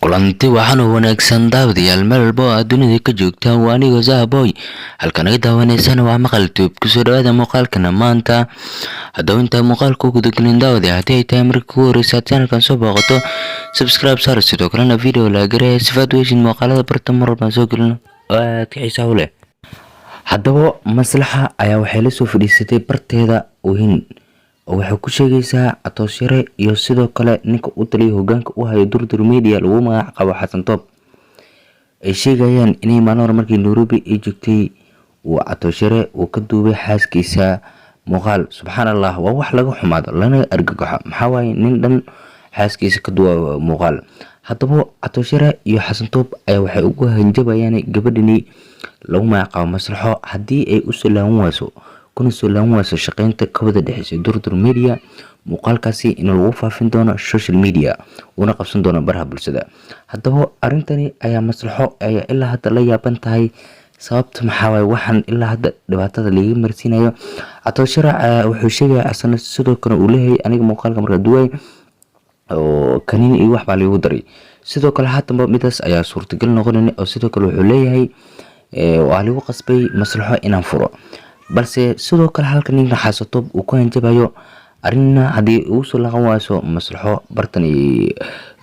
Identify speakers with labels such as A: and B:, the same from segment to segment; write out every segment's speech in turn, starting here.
A: kulanti waxaan wanaagsan daawadayaal meel walba oo dunida ka joogtaan waa aniga Zahaboy halkan naga daawaneysaan waa maqal tube kusoo dhawaada muuqaalkana maanta haddaba inta muuqaalku guda galin daawada haddii ay tahay markii ugu horreysay channelkan soo booqato subscribe saar sidoo kalena video la gareey sifaad weyshin muuqaalada barta mar walba soo gelino aad ka xiiso u leh haddaba maslaxa ayaa waxay la soo fadhiisatay barteeda oohin waxay ku sheegaysaa Atooshare iyo sidoo kale ninka u taliyo hoggaanka u hayo Durdur Media lagu magac qabo Xasan Toob ay sheegayaan inay maalmo markii Nairobi ay joogtay uu Atooshare uu ka duubay xaaskiisa muuqaal subxaanallah waa wax laga xumaado lana argagaxo maxaa waaye nin dhan xaaskiisa ka duubay muuqaal haddaba Atooshare iyo Xasan Toob ayaa waxay ugu hanjabayaan gabadhani lagu magac qabo Maslaxo haddii ay u salaaman wayso kuna soo laanwayso shaqeynta ka wada dhaxaysa Durdur Media muuqaalkaasi in lagu faafin doono social media una qabsan doono baraha bulshada haddaba arintani ayaa Maslaxo ayaa ilaa hadda la yaaban tahay sababta maxaa waaye waxaan ilaa hadda dhibaatada laga marsiinayo Atooshare wuxuu sheegay asana sidoo kale uu leeyahay aniga muuqaalka marka duway oo kaniin iyo wax baa lagu daray sidoo kale haatan midaas ayaa suurtagal noqonayna oo sidoo kale wuxuu leeyahay waa lagu qasbay Maslaxo inaan furo balse sidoo kale halkan ninka Xasan Toob uu ku hanjabayo arina hadii uu soo laqan waaso Maslaxo bartan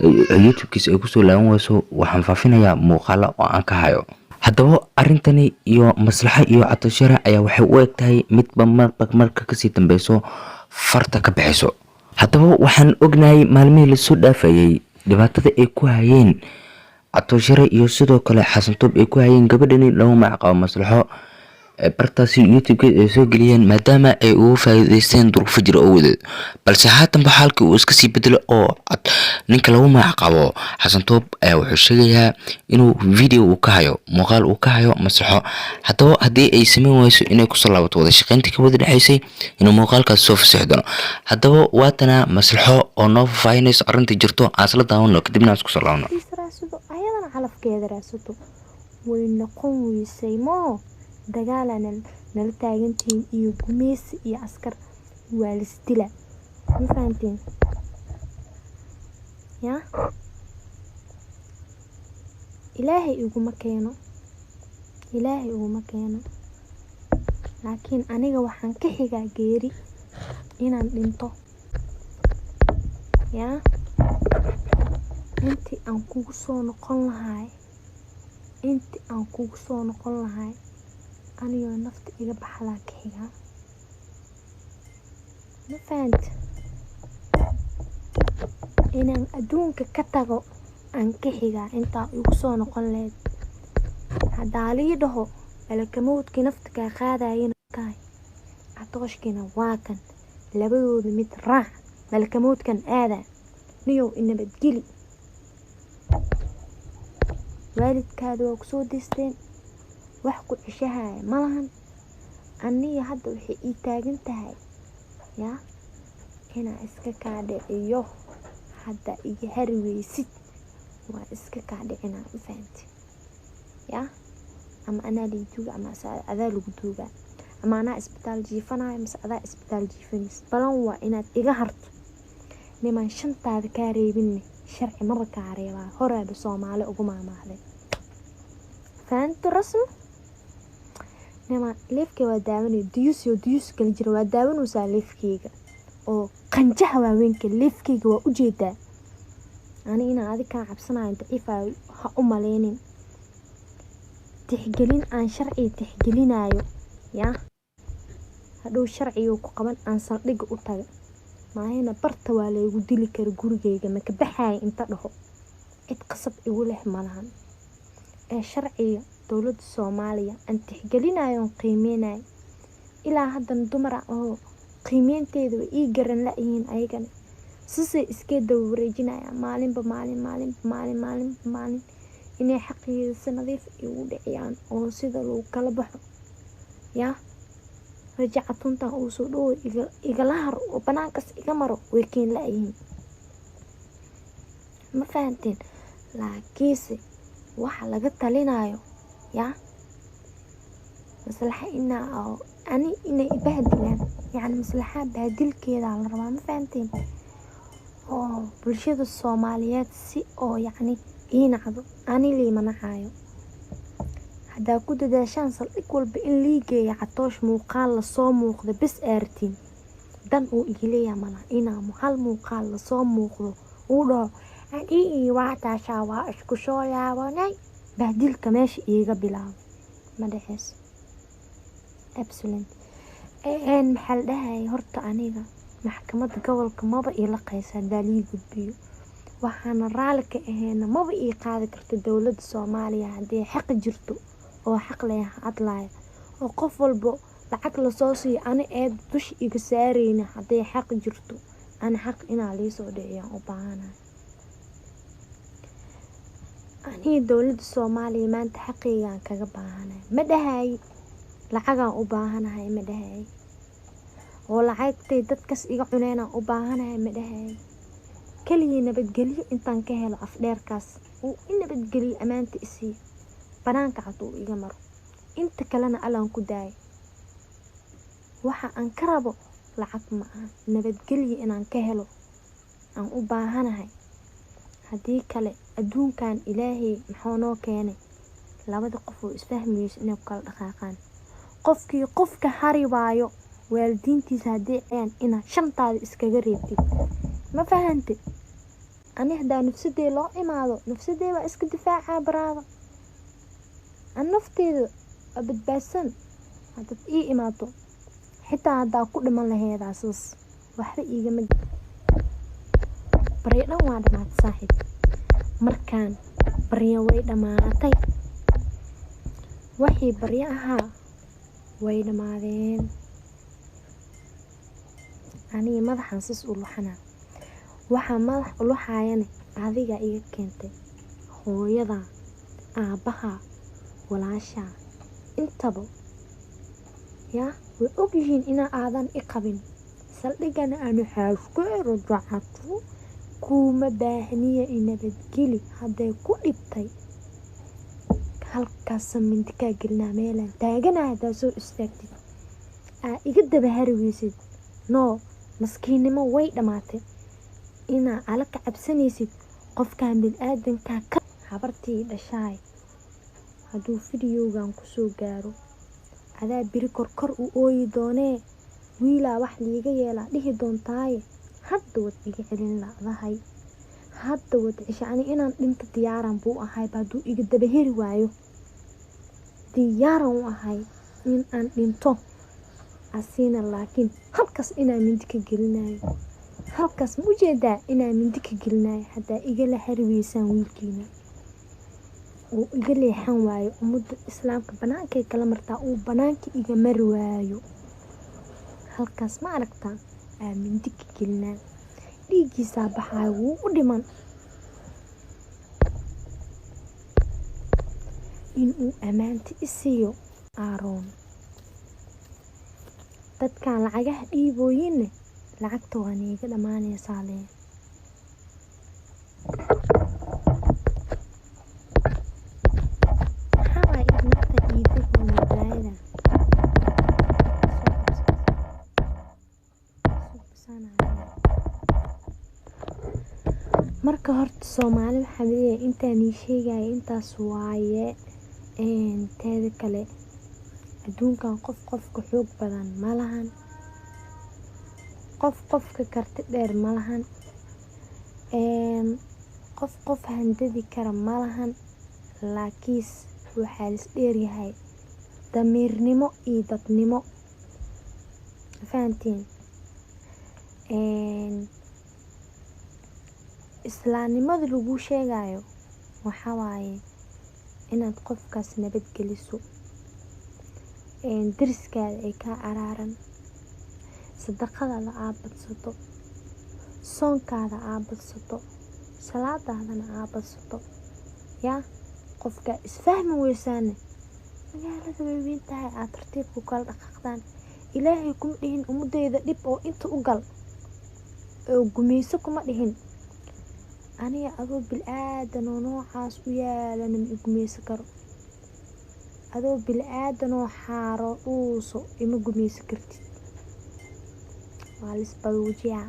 A: YouTube-kiisa ay ku soo laqan waaso waxaan faafinayaa muuqaalo oo aan ka hayo haddaba arintani iyo Maslaxo iyo Atooshare ayaa waxay u egtahay midba marka ka sii dambayso farta ka bixiso haddaba waxaan ognahay maalmihii la soo dhaafayay dhibaatada ay ku hayeen Atooshare iyo sidoo kale Xasan Toob ay ku hayeen gabadhani lagu magac qabo Maslaxo bartaasi YouTube ay soo galiyeen maadaama ay ugu faa'iideysteen duruufo jira oo wada balse haatan xaalkii uu iska sii bedelo oo ninka lagu magac qabo Xasan Toob ayaa wuxuu sheegayaa inuu video uu ka hayo muuqaal uu ka hayo Maslaxo haddaba haddii ay sameyn wayso inay ku soo laabato wada shaqeynta ka wada dhaxaysay inuu muuqaalkaas soo fasaxdo haddaba waatana Maslaxo oo noo faa'iideyso arinta jirto aan isla daawano kadibna isku soo laabano
B: ayadana calafkeeda raasato way noqon weysay dagaalan nala taagantiin iyo gumeys iyo askar waa la istila ma fahantiin ya ilaahay uguma keeno laakiin aniga waxaan ka xigaa geeri inaan dhinto ya intii aan kugu soo noqon lahay anigoo nafta iga baxlaa ka xigaa ma fahant inaan adduunka ka tago aan ka xigaa intaa igu soo noqon lahayd haddaa lii dhaho malakamowdkii nafta kaa qaadayana kahay Atooshkina waa kan labadooda mid raac malakamowdkan aada niyow inabadgeli waalidkaada waa kusoo deysteen wax ku cishahaya malahan aniga hadda waxay ii taagan tahay ya inaan iska kaa dhiciyo hadda iga hari weysid waa iska kaa dhicinaa ma fahanti ya ama anaa lii duuga ama adaa lagu duuga ama anaa isbitaal jiifanayo mise adaa isbitaal jiifanaysa balan waa inaad iga harto niman shantaada kaa reebinne sharci maba kaa reebaa horaaba Soomaali ugu maamaahday fahanto rasmi nima leefkay waa daawanay diyus kala jira waa daawanaysaa leefkayga oo qanjaha waaweynka leefkayga waa u jeedaa ani inaan adiga ka cabsanayo daciifa ha u maleynin tixgelin aan sharci tixgelinayo ya hadhow sharciyo ku qaban aan saldhig u taga maayna barta waa la igu dili kara gurigayga ma ka baxay inta dhaho cid qasab igu leh malahan ee sharciga dawladda Soomaaliya aan tixgelinayo qiimeenay ilaa hadan dumar oo qiimeynteedu ii garan la yihiin ayagana sisay iska dawreejinaya maalinba maalin inay xaqiiqada nadiif igu dhiciyaan oo sida loo kala baxo ya rajacatunta oo soo dhow igala har oo banaankas iga maro way keen la yihiin ma fahanteen laakiinse waxa laga talinayo ya Maslaxa inay ibahdilaan yani Maslaxa baadilkeeda la rabaa ma fahanteen oo bulshada Soomaaliyeed si oo yani nacdo ani liima nacayo haddaa ku dadaashaan saldhig walba in lii geeya catoosh muuqaal lasoo muuqda bes aartiin dan uu igileeya malaha inaa hal muuqaal lasoo muuqdo uu dhaho adii waa taashaa waa isku soo laabanay bahdilka meesha iiga bilaabo ma dhexeyso absolute maxaa la dhahay horta aniga maxkamadda gobolka maba ila qaysa haddaa lii gudbiyo waxaana raali ka ahayna maba ii qaadi karta dowladda Soomaaliya haddii xaq jirto oo xaq leh hadlaaya oo qof walbo lacag lasoo siiyo ani eed dush iga saareyna haddii xaq jirto ana xaq inaa liisoo dhiciyaan u baahanahay ani dowladda Soomaaliya maanta xaqeygaan kaga baahanahay ma dhahay lacagaan u baahanahay ma dhahay oo lacagtay dadkas iga cuneenaan u baahanahay ma dhahay kaliya nabadgelyo intaan ka helo afdheerkaas uu in nabadgelyo amaanta isii banaanka cad uu iga maro inta kalena alaan ku daayo waxa aan ka rabo lacag ma aha nabadgelyo inaan ka helo aan u baahanahay haddii kale adduunkan ilaahay maxuu noo keenay labada qof oo isfahmayso inay ku kala dhaqaaqaan qofkii qofka hari waayo waalidiintiisa haddii ayaan inaad shantaada iskaga reebtid ma fahante ani haddaa nafsadee loo imaado nafsadee baa iska difaacaa baraada an nafteeda waa badbaadsan haddaad ii imaato xitaa haddaa ku dhiman laheedaasaas waxba iigama baryo dhan waa dhamaatay saaxiib markaan baryo way dhamaatay waxii baryo ahaa way dhamaadeen aniga madaxan sis u luxanaa waxaa madax u luxaayane adiga iga keentay hooyada aabaha walaashaa intaba yaa way ogyihiin inaa aadan i qabin saldhigana aanu xaaskeero dacatu kuma baahniya inabadgeli hadday ku dhibtay halkaasa mindikaa gelinaa meelaan taagana haddaa soo istaagtid aa iga daba hari weysid noo maskiinnimo way dhamaatay inaa ala ka cabsanaysid qofkan bil-aadankaa ka habartii dhashaay hadduu fideogan kusoo gaaro adaa biri korkor u ooyi doonee wiilaa wax liiga yeelaa dhihi doontaaye hadda wad iga celin la'dahay hadda wad cisha ani inaan dhinto diyaaran buu ahayba hadduu iga daba heri waayo diyaaran u ahay in aan dhinto asiina laakiin halkaas inaa mindi ka gelinayo halkaas ma ujeedaa inaa mindi ka gelinayo haddaa igala hari weysaan wiilkiina uu iga leexan waayo ummadda islaamka banaankay kala martaa uu banaanka iga mari waayo halkaas ma aragtaa aa mindi ka gelinaa dhiiggiisaa baxaayo wuu u dhiman inuu ammaanta isiiyo aaroon dadkan lacagaha dhiibooyinne lacagta waa niiga dhammaanaysaa lee marka horta Soomaali waxaa leeyahay intaan ii sheegaya intaas waaye teeda kale adduunkan qof qofka xoog badan ma lahan qof qofka karti dheer ma lahan qof qof handadi kara ma lahan laakiis waxaa lis dheeryahay damiirnimo iyo dadnimo fahantiin islaamnimada lagu sheegayo waxa waaye inaad qofkaas nabadgeliso deriskaada ay kaa caraaran sadaqadaada aa badsato soonkaada aa badsato salaadaadana aa badsato yaa qofka isfahmi weysaane magaalada way weyn tahay aad tartiibku kala dhaqaaqdaan ilaahay kuma dhihin ummadeyda dhib oo inta u gal oo gumeyso kuma dhihin aniga adoo bil-aadan oo noocaas u yaalana ma igumeysan karo adoo bil-aadan oo xaaro dhuuso ima gumeysan kartid waa lisbaduujiyaa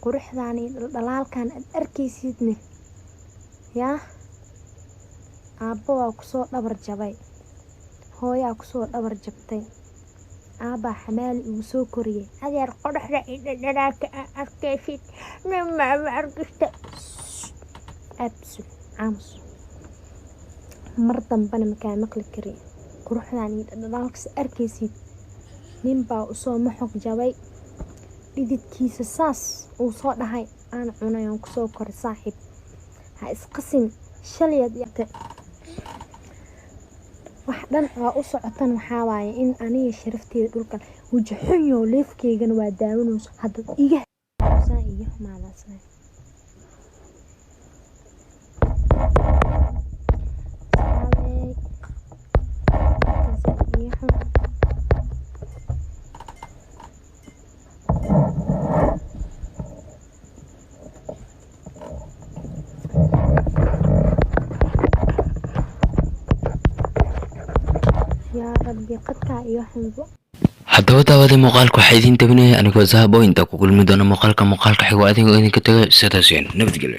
B: quruxdan iyo dhaldhalaalkan aad arkaysidne yaa aabbo waa kusoo dhabar jabay, hooyaa kusoo dhabar jabtay, aabbaa xamaali igu soo koriyey. adeer qodaxda idhadharaaka arkaysid nama arkista absul aamus mar dambana makaa maqli kari. quruxdan iyo dhadhalaalkas arkaysid ninbaa usoo maxog jabay, dhididkiisa saas uu soo dhahay aan cunay aan kusoo koray. saaxiib ha isqasin, shalayaad yaqtay wax dhan waa u socotan. waxaa waaye in aniga sharafteeda dhulkan wajaxunyo leefkeygana waa daawanayso hadda iga saa iyo maalaasna yaa rabbi qadkaa iyo xunbo.
A: haddaba daawada muuqaalka waxaa idiin tabinaya anigoo Zahabo. inta ku kulmi doona muuqaalka xigo adigoo idinka taga sidaas nabadgelyo.